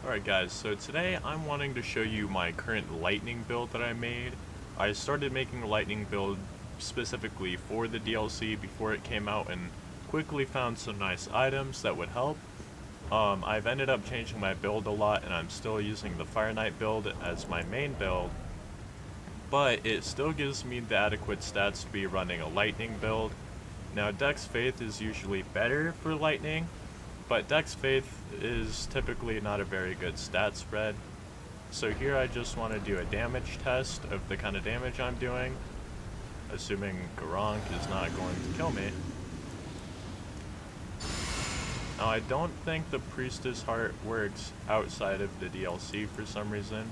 Alright guys, so today I'm wanting to show you my current lightning build that I made. I started making a lightning build specifically for the DLC before it came out and quickly found some nice items that would help. I've ended up changing my build a lot and I'm still using the Fire Knight build as my main build, but it still gives me the adequate stats to be running a lightning build. Now Dex Faith is usually better for lightning, but Dex Faith is typically not a very good stat spread. So here I just want to do a damage test of the kind of damage I'm doing, assuming Garunk is not going to kill me. Now I don't think the Priestess Heart works outside of the DLC for some reason.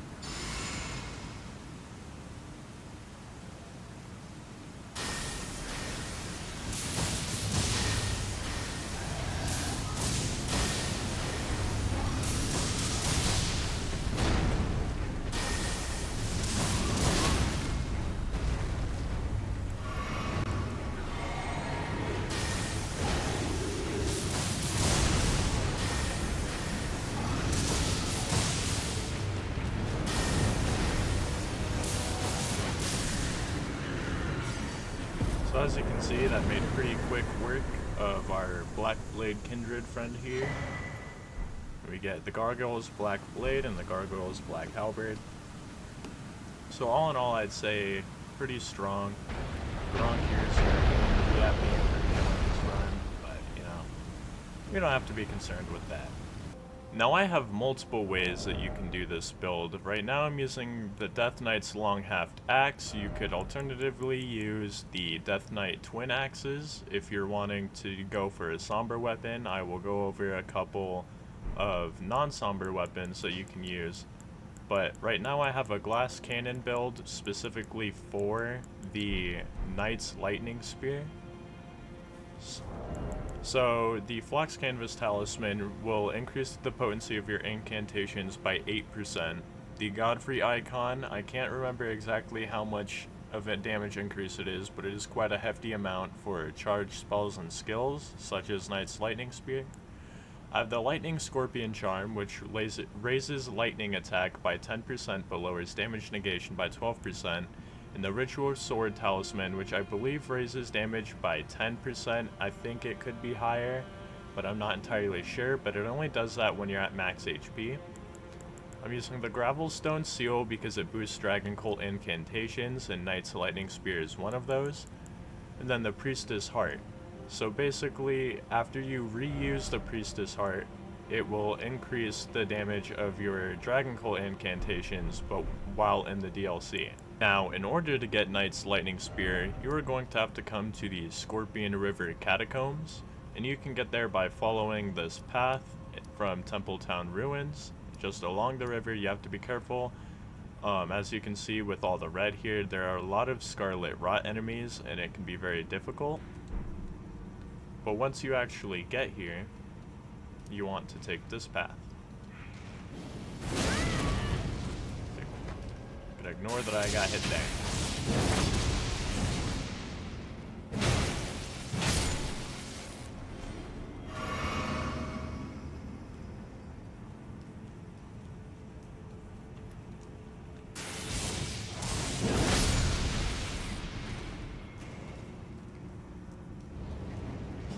So as you can see, that made pretty quick work of our Black Blade Kindred friend here. We get the Gargoyle's Black Blade and the Gargoyle's Black Halberd. So all in all, I'd say pretty strong. Garunk here is going at me for killing this run, but you know, you don't have to be concerned with that. Now I have multiple ways that you can do this build. Right now I'm using the Death Knight's Long-Haft Axe. You could alternatively use the Death Knight Twin Axes if you're wanting to go for a somber weapon. I will go over a couple of non-somber weapons that you can use. But right now I have a glass cannon build specifically for the Knight's Lightning Spear. So the Flux Canvas Talisman will increase the potency of your incantations by 8%. The Godfrey icon, I can't remember exactly how much of a damage increase it is, but it is quite a hefty amount for charged spells and skills, such as Knight's Lightning Spear. I have the Lightning Scorpion Charm, which raises lightning attack by 10% but lowers damage negation by 12%. And the Ritual Sword Talisman, which I believe raises damage by 10%. I think it could be higher, but I'm not entirely sure, but it only does that when you're at max HP. I'm using the Gravelstone Seal because it boosts Dragon Cult incantations, and Knight's Lightning Spear is one of those. And then the Priestess Heart. So basically, after you reuse the Priestess Heart, it will increase the damage of your Dragon Cult incantations, but while in the DLC. Now, in order to get Knight's Lightning Spear, you are going to have to come to the Scorpion River Catacombs, and you can get there by following this path from Templetown Ruins. Just along the river, you have to be careful. As you can see with all the red here, there are a lot of Scarlet Rot enemies, and it can be very difficult. But once you actually get here, you want to take this path. Ignore that I got hit there.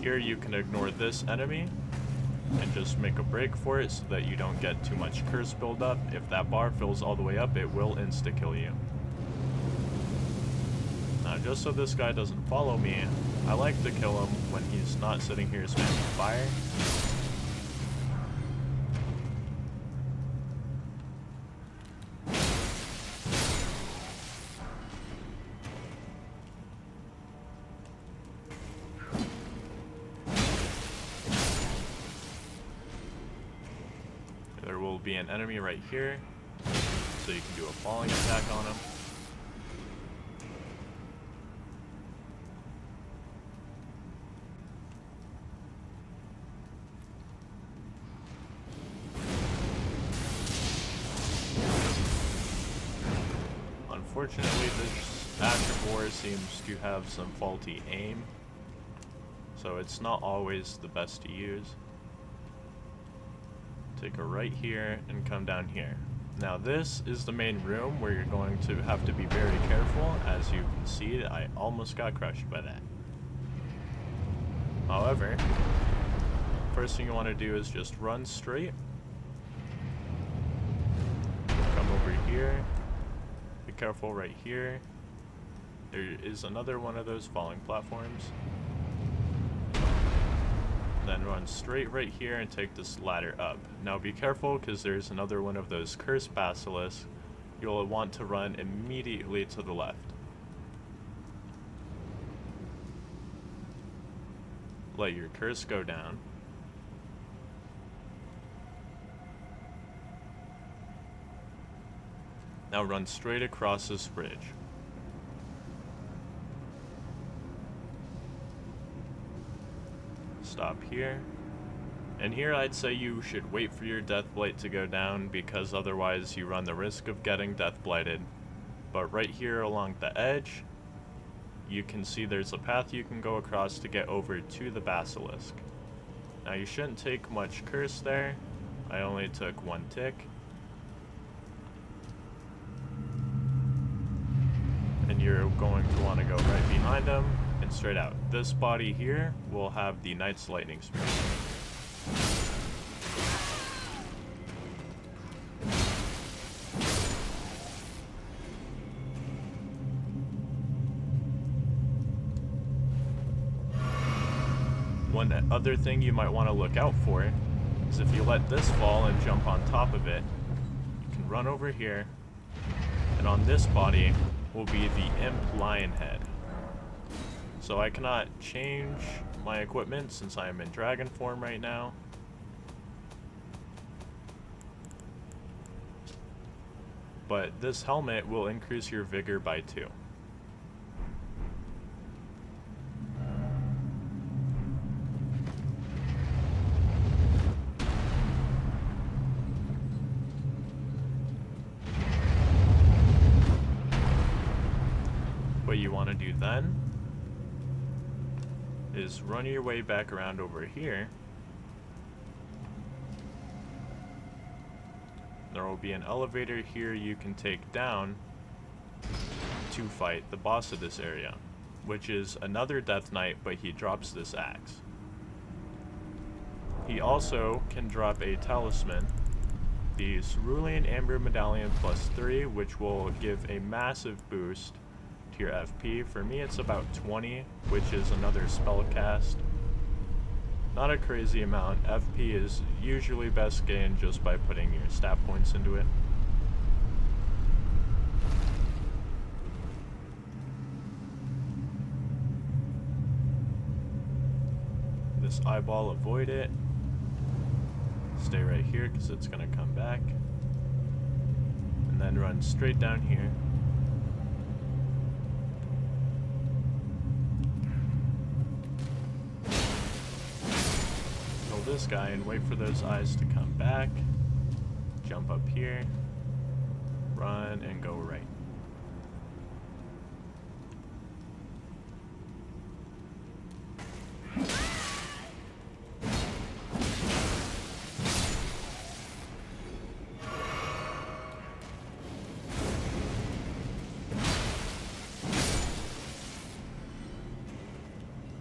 Here you can ignore this enemy and just make a break for it so that you don't get too much curse buildup. If that bar fills all the way up, it will insta-kill you. Now, just so this guy doesn't follow me, I like to kill him when he's not sitting here spamming fire. There will be an enemy right here, so you can do a falling attack on him. Unfortunately, this Ash of War seems to have some faulty aim, so it's not always the best to use. take a right here and come down here. Now this is the main room where you're going to have to be very careful. As you can see, I almost got crushed by that. However, first thing you want to do is just run straight. Come over here. Be careful right here. There is another one of those falling platforms. Then run straight right here and take this ladder up. Now be careful because there's another one of those cursed basilisks. You'll want to run immediately to the left. Let your curse go down. Now run straight across this bridge. Stop here. And here I'd say you should wait for your death blight to go down, because otherwise you run the risk of getting death blighted. But right here along the edge, you can see there's a path you can go across to get over to the basilisk. Now you shouldn't take much curse there. I only took 1 tick. And you're going to want to go right behind him and straight out. This body here will have the Knight's Lightning Spear. One other thing you might want to look out for is if you let this fall and jump on top of it, you can run over here, and on this body will be the Imp Lion Head. So I cannot change my equipment since I am in dragon form right now. But this helmet will increase your vigor by 2. What you want to do then is run your way back around over here. There will be an elevator here you can take down to fight the boss of this area, which is another Death Knight, but he drops this axe. He also can drop a talisman, the Cerulean Amber Medallion +3, which will give a massive boost to your FP. For me it's about 20, which is another spell cast. Not a crazy amount. FP is usually best gained just by putting your stat points into it. This eyeball, avoid it. Stay right here because it's going to come back. And then run straight down here. This guy and wait for those eyes to come back. Jump up here, run, and go right.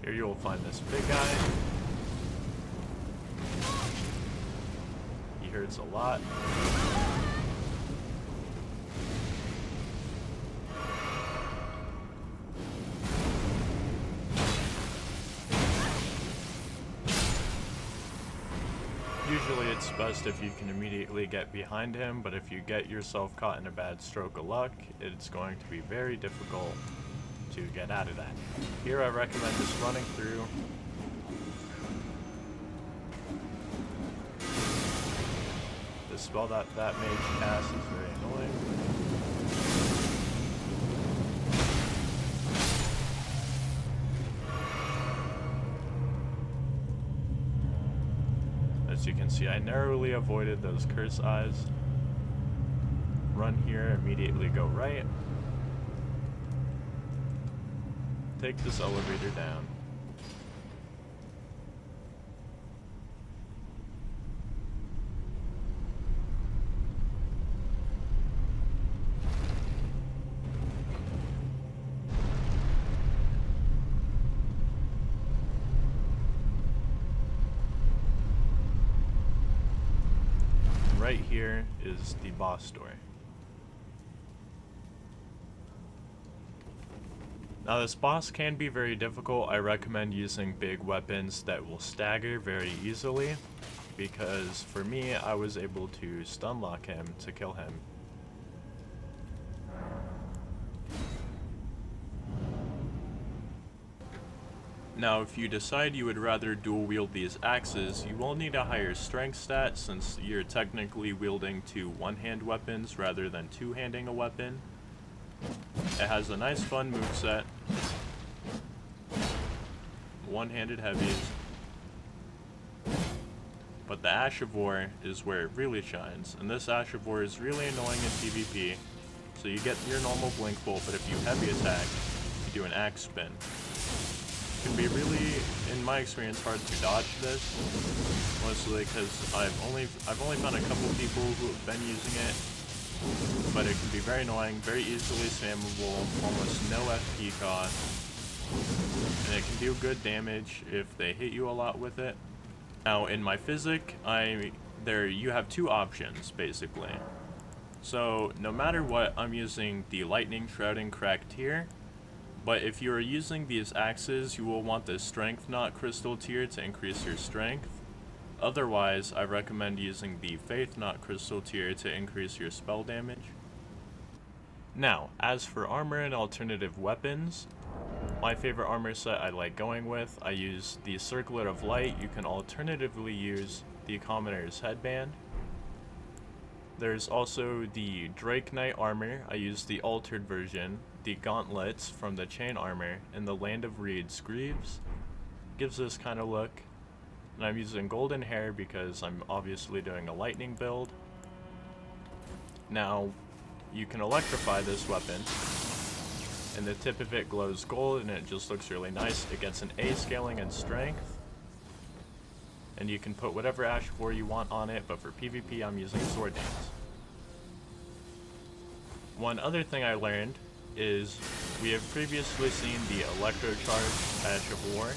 Here you will find this big guy. Hurts a lot. Usually it's best if you can immediately get behind him, but if you get yourself caught in a bad stroke of luck, it's going to be very difficult to get out of that. Here I recommend just running through. The spell that mage casts is very annoying. As you can see, I narrowly avoided those curse eyes. Run here, immediately go right. Take this elevator down. right here is the boss door. Now this boss can be very difficult. I recommend using big weapons that will stagger very easily, because for me, I was able to stun lock him to kill him. Now if you decide you would rather dual wield these axes, you will need a higher strength stat since you're technically wielding two one-hand weapons rather than two-handing a weapon. It has a nice fun moveset. One-handed heavies. But the Ash of War is where it really shines, and this Ash of War is really annoying in PvP. So you get your normal blink bolt, but if you heavy attack, you do an axe spin. It can be really, in my experience, hard to dodge this, mostly because I've only found a couple people who have been using it, but it can be very annoying, very easily spammable, almost no FP cost, and it can do good damage if they hit you a lot with it. Now in my physic, you have two options basically. So no matter what, I'm using the Lightning Shrouding Cracked tier, but if you are using these axes, you will want the Strength Knot Crystal tier to increase your strength. Otherwise, I recommend using the Faith Knot Crystal tier to increase your spell damage. Now, as for armor and alternative weapons, my favorite armor set I like going with, I use the Circlet of Light. You can alternatively use the Commoner's Headband. There's also the Drake Knight armor. I use the altered version, the Gauntlets from the Chain armor, and the Land of Reed's Greaves. Gives this kind of look. And I'm using golden hair because I'm obviously doing a lightning build. Now, you can electrify this weapon, and the tip of it glows gold, and it just looks really nice. It gets an A scaling and strength, and you can put whatever Ash of War you want on it, but for PvP I'm using Sword Dance. One other thing I learned is we have previously seen the Electro Charge Ash of War.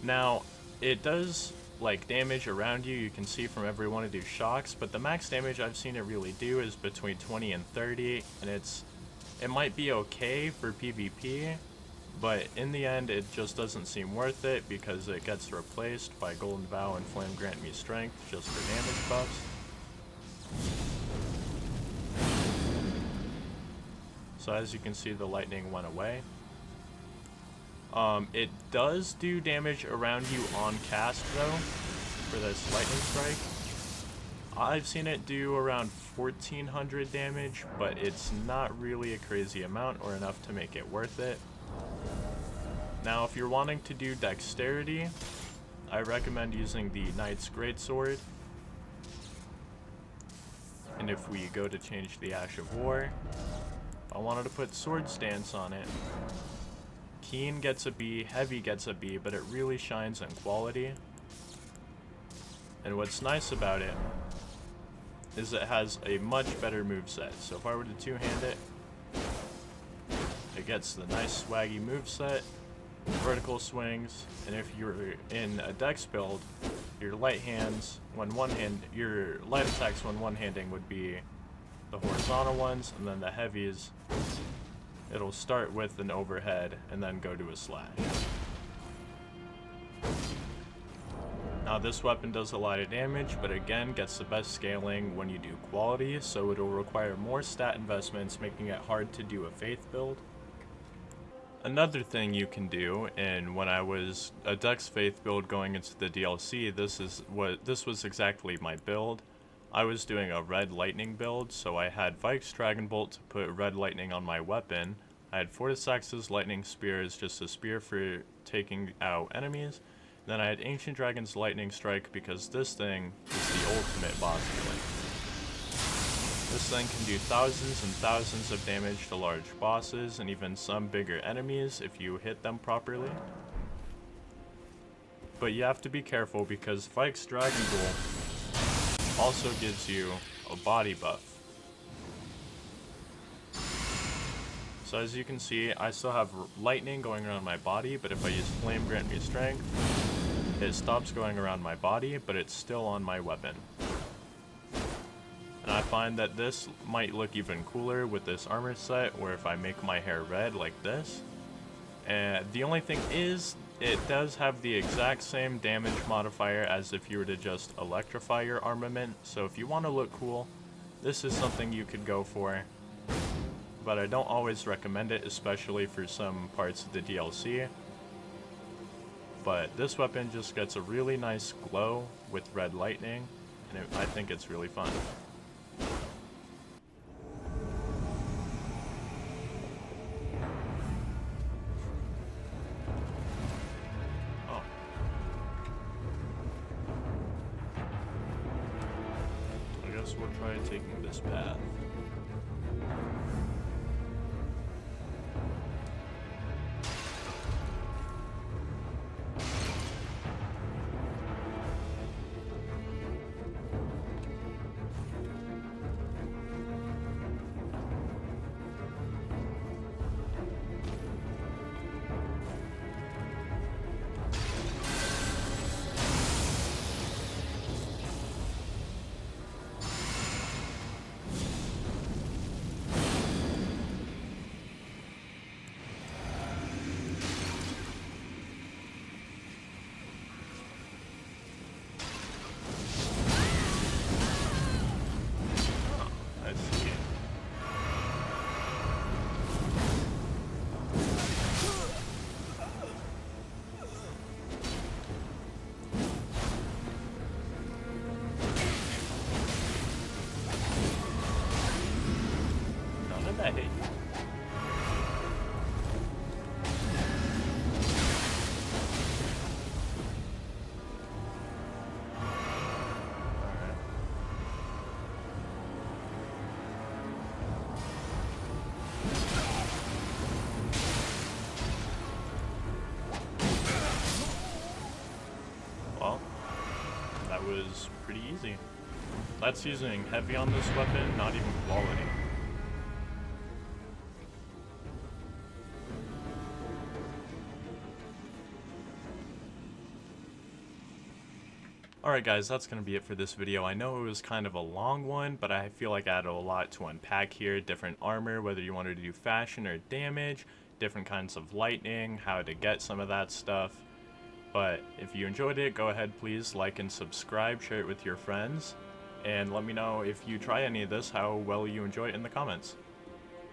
Now, it does like damage around you. You can see from every one of these shocks, but the max damage I've seen it really do is between 20 and 30, and it might be okay for PvP, but in the end it just doesn't seem worth it because it gets replaced by Golden Vow and Flame Grant Me Strength just for damage buffs. So as you can see, the lightning went away. It does do damage around you on cast though, for this lightning strike. I've seen it do around 1400 damage, but it's not really a crazy amount or enough to make it worth it. Now if you're wanting to do dexterity, I recommend using the Knight's Greatsword. And if we go to change the Ash of War, I wanted to put Sword Stance on it. Keen gets a B, Heavy gets a B, but it really shines in quality. And what's nice about it is it has a much better moveset. So if I were to two-hand it, it gets the nice swaggy moveset, vertical swings, and if you're in a dex build, your light attacks when one-handing would be the horizontal ones, and then the heavies, it'll start with an overhead and then go to a slash. Now this weapon does a lot of damage, but again gets the best scaling when you do quality, so it'll require more stat investments, making it hard to do a faith build. Another thing you can do, and when I was a Dex Faith build going into the DLC, this was exactly my build. I was doing a red lightning build, so I had Vike's Dragon Bolt to put red lightning on my weapon. I had Fortisax's Lightning Spear as just a spear for taking out enemies. Then I had Ancient Dragon's Lightning Strike because this thing is the ultimate boss killing. This thing can do thousands and thousands of damage to large bosses and even some bigger enemies if you hit them properly. But you have to be careful because Vike's Dragon Bolt also gives you a body buff. So as you can see, I still have lightning going around my body, but if I use Flame Grant Me Strength, it stops going around my body, but it's still on my weapon. And I find that this might look even cooler with this armor set, or if I make my hair red like this. And the only thing is, it does have the exact same damage modifier as if you were to just electrify your armament. So if you want to look cool, this is something you could go for. But I don't always recommend it, especially for some parts of the DLC. But this weapon just gets a really nice glow with red lightning, and I think it's really fun. Oh. I guess we'll try taking this path. Hey. Well, that was pretty easy. That's using heavy on this weapon, not even quality. Alright guys, that's going to be it for this video. I know it was kind of a long one, but I feel like I had a lot to unpack here. Different armor, whether you wanted to do fashion or damage, different kinds of lightning, how to get some of that stuff. But if you enjoyed it, go ahead please like and subscribe, share it with your friends, and let me know if you try any of this, how well you enjoy it in the comments.